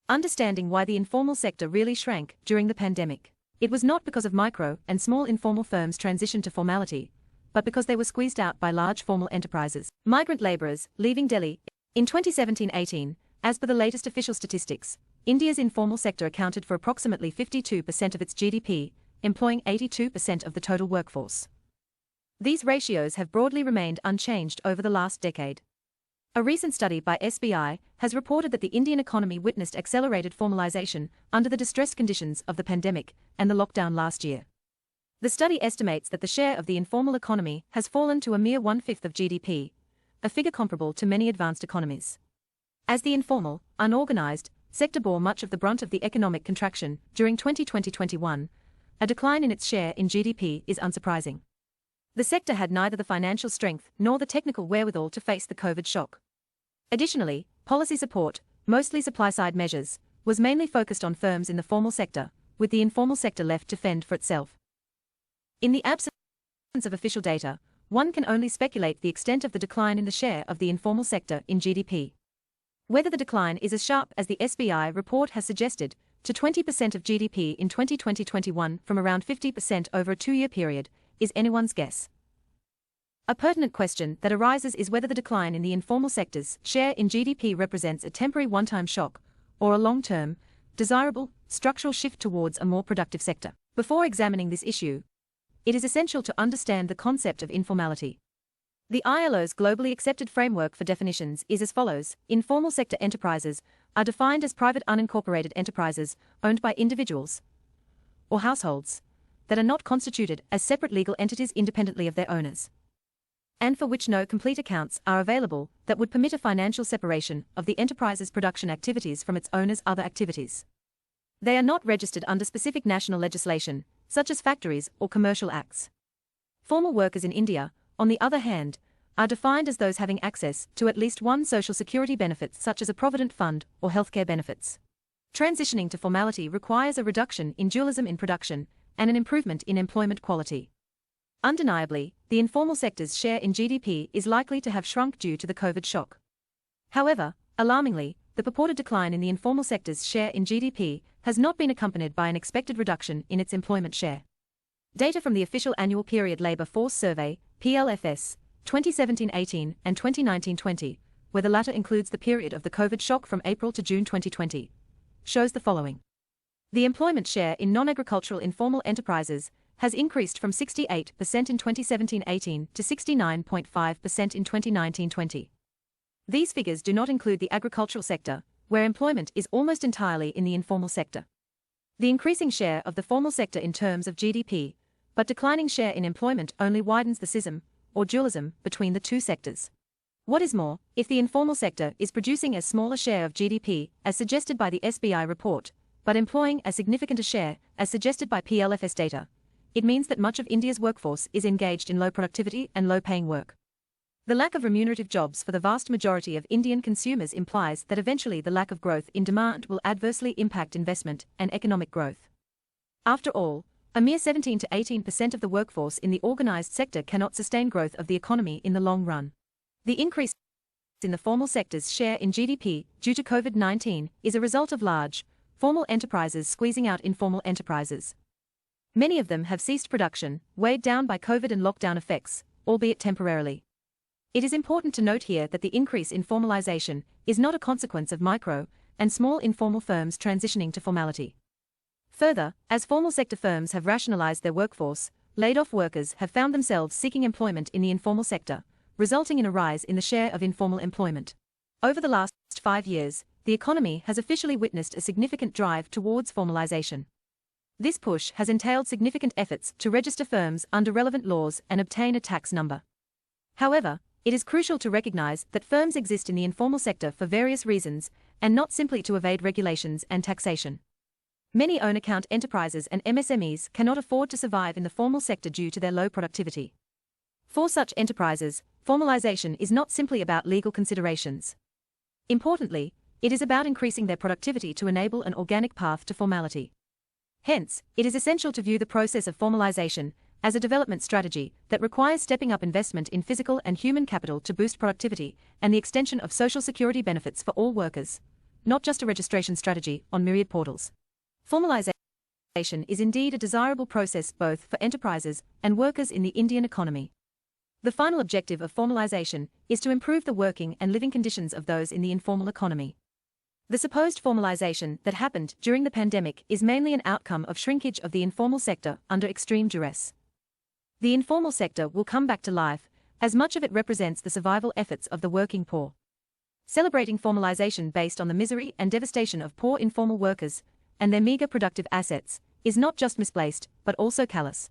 Understanding why the informal sector really shrank during the pandemic. It was not because of micro and small informal firms transitioned to formality, but because they were squeezed out by large formal enterprises. Migrant laborers leaving Delhi. In 2017-18, as per the latest official statistics, India's informal sector accounted for approximately 52% of its GDP, employing 82% of the total workforce. These ratios have broadly remained unchanged over the last decade. A recent study by SBI has reported that the Indian economy witnessed accelerated formalization under the distressed conditions of the pandemic and the lockdown last year. The study estimates that the share of the informal economy has fallen to a mere 1/5 of GDP, a figure comparable to many advanced economies. As the informal, unorganized sector bore much of the brunt of the economic contraction during 2020-21, a decline in its share in GDP is unsurprising. The sector had neither the financial strength nor the technical wherewithal to face the COVID shock. Additionally, policy support, mostly supply-side measures, was mainly focused on firms in the formal sector, with the informal sector left to fend for itself. In the absence of official data, one can only speculate the extent of the decline in the share of the informal sector in GDP. Whether the decline is as sharp as the SBI report has suggested, to 20% of GDP in 2020-21 from around 50% over a 2-year period, is anyone's guess. A pertinent question that arises is whether the decline in the informal sector's share in GDP represents a temporary one-time shock or a long-term, desirable, structural shift towards a more productive sector. Before examining this issue, it is essential to understand the concept of informality. The ILO's globally accepted framework for definitions is as follows. Informal sector enterprises are defined as private unincorporated enterprises owned by individuals or households that are not constituted as separate legal entities independently of their owners, and for which no complete accounts are available that would permit a financial separation of the enterprise's production activities from its owner's other activities. They are not registered under specific national legislation, such as factories or commercial acts. Formal workers in India, on the other hand, are defined as those having access to at least one social security benefit such as a provident fund or healthcare benefits. Transitioning to formality requires a reduction in dualism in production and an improvement in employment quality. Undeniably, the informal sector's share in GDP is likely to have shrunk due to the COVID shock. However, alarmingly, the purported decline in the informal sector's share in GDP has not been accompanied by an expected reduction in its employment share. Data from the official Annual Period Labour Force Survey, PLFS, 2017-18 and 2019-20, where the latter includes the period of the COVID shock from April to June 2020, shows the following. The employment share in non-agricultural informal enterprises has increased from 68% in 2017-18 to 69.5% in 2019-20. These figures do not include the agricultural sector, where employment is almost entirely in the informal sector. The increasing share of the formal sector in terms of GDP, but declining share in employment only widens the schism, or dualism, between the two sectors. What is more, if the informal sector is producing as small a share of GDP as suggested by the SBI report, but employing as significant a share as suggested by PLFS data, it means that much of India's workforce is engaged in low productivity and low-paying work. The lack of remunerative jobs for the vast majority of Indian consumers implies that eventually the lack of growth in demand will adversely impact investment and economic growth. After all, a mere 17 to 18% of the workforce in the organized sector cannot sustain growth of the economy in the long run. The increase in the formal sector's share in GDP due to COVID-19 is a result of large, formal enterprises squeezing out informal enterprises. Many of them have ceased production, weighed down by COVID and lockdown effects, albeit temporarily. It is important to note here that the increase in formalization is not a consequence of micro and small informal firms transitioning to formality. Further, as formal sector firms have rationalized their workforce, laid-off workers have found themselves seeking employment in the informal sector, resulting in a rise in the share of informal employment. Over the last 5 years, the economy has officially witnessed a significant drive towards formalization. This push has entailed significant efforts to register firms under relevant laws and obtain a tax number. However, it is crucial to recognize that firms exist in the informal sector for various reasons, and not simply to evade regulations and taxation. Many own-account enterprises and MSMEs cannot afford to survive in the formal sector due to their low productivity. For such enterprises, formalization is not simply about legal considerations. Importantly, it is about increasing their productivity to enable an organic path to formality. Hence, it is essential to view the process of formalization as a development strategy that requires stepping up investment in physical and human capital to boost productivity and the extension of social security benefits for all workers, not just a registration strategy on myriad portals. Formalization is indeed a desirable process both for enterprises and workers in the Indian economy. The final objective of formalization is to improve the working and living conditions of those in the informal economy. The supposed formalization that happened during the pandemic is mainly an outcome of shrinkage of the informal sector under extreme duress. The informal sector will come back to life, as much of it represents the survival efforts of the working poor. Celebrating formalization based on the misery and devastation of poor informal workers and their meager productive assets is not just misplaced, but also callous.